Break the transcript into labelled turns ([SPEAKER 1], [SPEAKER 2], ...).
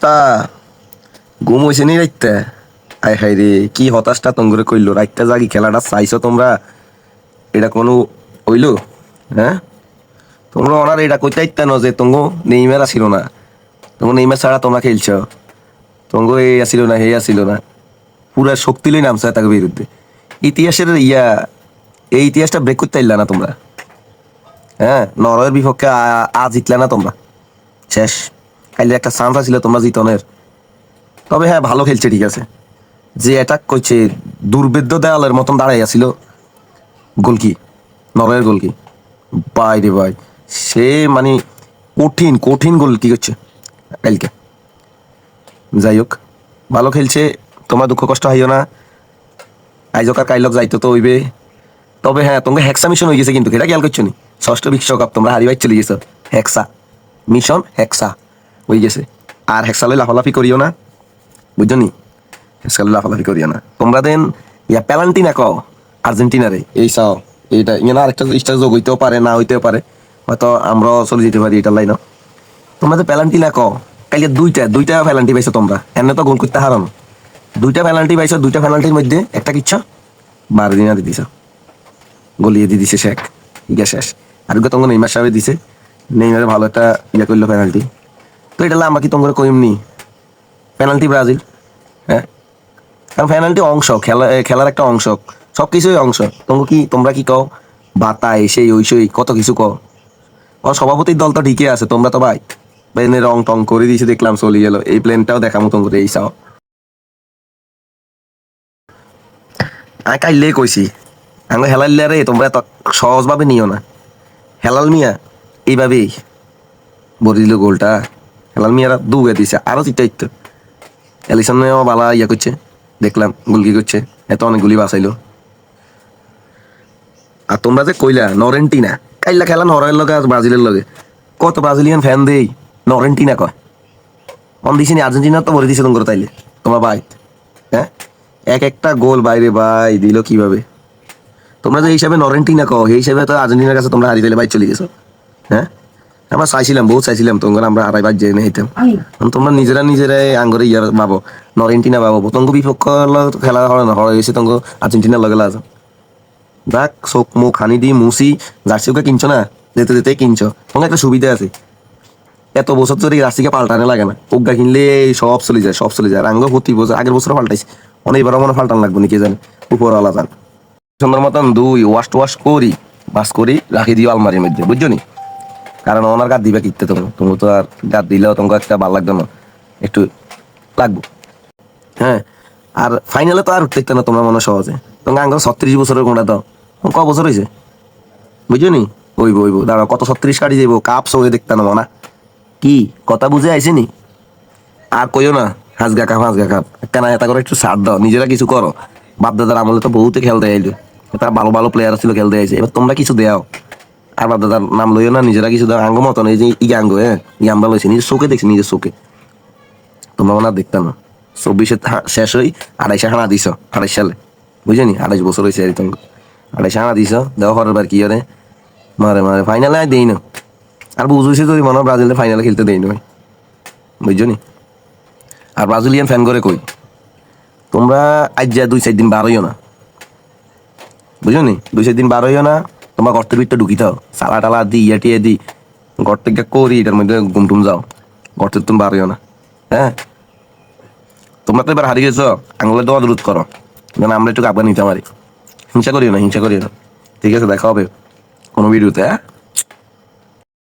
[SPEAKER 1] অবস্থা? ঘুম হয়েছে নি রাইতে? আয় হাই রে, কি হতাশটা তোমরা কইলো রাইতে জাগি খেলাটা চাইছো তোমরা? এটা কোনো হইলো? হ্যাঁ, তোমরা ওনার এটা কইতে ইত্যান যে তঙ্গ নেইমার আসিল না, তঙ্গ নেইমার ছাড়া তোমরা খেলছো, তঙ্গ এই আসিল না হে আসিল না, পুরা শক্তি লই নামছে তাকে বিরুদ্ধে। ইতিহাসের এই ইতিহাসটা ব্রেক করতে পারলা না তোমরা। হ্যাঁ, নরওয়ের বিপক্ষে আজ জিতলে না তোমরা, শেষ। কাইলে একটা চান্স আছিল তোমরা জিতনের। তবে হ্যাঁ, ভালো খেলছে ঠিক আছে, যে অ্যাটাক করছে দুর্বেদ্য দেওয়ালের মতন দাঁড়াই আছিল গোলকি, নরওয়ের গোলকি। ভাই রে ভাই, সে মানে কঠিন কঠিন গোল কি করছে কালকে। যাই হোক, ভালো খেলছে, তোমরা দুঃখ কষ্ট হইও না। আইজকার কাইলক যাইতো তো হইবে। তবে হ্যাঁ, তোমাকে হেক্সা মিশন হয়ে গেছে কিন্তু, এটা খেয়াল করছো নি? ষষ্ঠ বিশ্বকাপ তোমরা হারিবাই চলে গেছো। হেক্সা মিশন, হেক্সা হয়ে গেছে। আর হেক্সা লই লাফালাফি করিও না, বুঝছো নি? হেক্সা লই লাফালাফি করিও না তোমরা। দেন পেনাল্টি না কও আর্জেন্টিনারে, এই চাও এইটা ইয়ে আরেকটা স্টার যোগ হইতেও পারে, না হইতেও পারে, হয়তো আমরাও চলে যেতে পারি এটার লাইন। তোমরা যে পেনাল্টি না কও, কালকে দুইটা দুইটা পেনাল্টি পাইছো তোমরা, এনে তো গোল করতে হারানো। দুইটা পেনাল্টি পাইছো, দুইটা পেনাল্টির মধ্যে একটা কিচ্ছু বারদিনা দিছ, গলিয়ে দিয়ে দিছে শেখ, ইয়া শেষ। আর তোমাকে নেইমার সাহেব দিছে, নেইমারে ভালো একটা ইয়া করলো পেনাল্টি। তো এটা আমরা কি তোমাকে কইমনি পেনাল্টি ব্রাজিল? হ্যাঁ, কারণ পেনাল্টি অংশ, খেলার একটা অংশ, সব কিছুই অংশ। তোমরা কি কও বাতাই সেই ওই সেই কত কিছু কও। ও সভাপতির দল তো ঠিকই আছে, তোমরা তো ভাই প্লেনে রং টং করে দিয়েছে, দেখলাম চলে গেল। এই প্লেনটাও দেখামো তোমাকে, এই চাও। আমি কাইলে কইছি আমি হেলাইলে রে, তোমরা এত সহজভাবে নিও না। হেলাল মিয়া এইভাবেই ভরে দিল গোলটা। হেলাল মিয়ারা দুগে দিছে, আরো চিত্ত এলিসনেও বালা ইয়া করছে, দেখলাম গুলকি করছে, এত অনেক গুলি বাঁচাইলো। আর তোমরা যে কইলা নরেন্টিনা, কাইলা খেলা নরওয়ের লগে আর ব্রাজিলের লগে, কত ব্রাজিলিয়ান ফ্যান দেই নরেন্টিনা কয়। অন দিছি আর্জেন্টিনা তো ভরে দিছে তোমার তাইলে তোমার ভাই। হ্যাঁ, এক একটা গোল বাইরে ভাই দিল কিভাবে। তোমরা যে হিসাবে নরেন্টিনা কও, সেই হিসাবে তো আর্জেন্টিনার কাছে তোমরা হারিয়ে ফেলে বাইর চলে গেছো। হ্যাঁ, আমরা চাইছিলাম, বহুত চাইছিলাম তোমার আমরা হারাইবার জেনে হইতাম। তোমরা নিজেরাই আঙ্গরে ইয়ার ভাবো, নরেন্টিনা ভাবো, তঙ্গ বিপক্ষ খেলা হয় না, হয় হয়েছে তঙ্গ আর্জেন্টিনার লগে লাজ। দেখ চোখ মুখ হানি দি মুসি, জার্সি ওকে কিনছো না, যেতে যেতে কিনছো, তোমার একটা সুবিধা আছে, এত বছর ধরে রাশিকে পাল্টানো লাগে না। ওগা কিনলে সব চলে যায়, সব চলে যায়। রাঙ্গ প্রতি বছর, আগের বছর পাল্টাইছে, অনেকবার মনে পাল্টান লাগবে না, কে জানে, উপরওয়ালা জান। সুন্দর মতন দুই ওয়াশ করি, বাস করি রাখি দিও আলমারির মধ্যে, বুঝছো নি? কারণ ওনার গাদ দিবা কিনতে, তুমি তো আর গাদ দিলেও তোমাকে একটা ভালো লাগবে না, একটু লাগবো। হ্যাঁ, আর ফাইনালে তো আর উঠতে না তোমরা মনে সহজে। তোমাকে আঙ্গ 36 বছরের কোনটা দাও, ক বছর হয়েছে বুঝছো নি? ওইব দাঁড়া, কত 36 কাটি যাইব, কাপ সঙ্গে দেখতে না মনা কি কথা বুঝে আইসে নি? আর কইও না হাজগা কাপ একটা না, এটা করে একটু ছাড় দাও, নিজেরা কিছু করো। বাপ দাদার আমলে তো বহুতে খেলতে আইলো, তারা ভালো ভালো প্লেয়ার ছিল, খেলতে আইছে। এবার তোমরা কিছু দেও, আর বাপ দাদার নাম লইও না, নিজেরা কিছু দাও। আঙ্গ মতন এই যে আঙ্গ, হ্যাঁ, আমরা লইছি নিজের চোখে, দেখছি নিজের চোখে। তোমরা মনে আর দেখতে না। 24-এ শেষ হই, 28-এ হানা দিছ, 28 সালে, বুঝলি? 28 বছর হয়েছে আর তোমাকে, 28-এ হানা দিছ, দেওয়া হওয়ার বার কি করে মারে ফাইনালে দেই না। আর বুঝেছি তো মনে হয় ব্রাজিলের ফাইনালে খেলতে দেই না, বুঝছো নি? আর ব্রাজিলিয়ান ফ্যান করে কই, তোমরা আজ যা 2-4 দিন বার হইও না, বুঝো নি? 2-4 দিন বার হইও না, তোমার গর্তের ভিতরে ঢুকি থাও, সালা টালা দি টিয়ে দি, গর্ত থেকে করি এটার মধ্যে ঘুমটুম যাও, গর্তের তুমি বার হইও না। হ্যাঁ, তোমরা তো এবার হারিয়ে গেছো, আঙুলে দেওয়া দূরত করো, যেন আমরা একটু কাপড় নিতে পারি। হিংসা করিও না, হিংসা করিও না। ঠিক আছে, দেখা হবে কোনো ভিডিওতে। হ্যাঁ।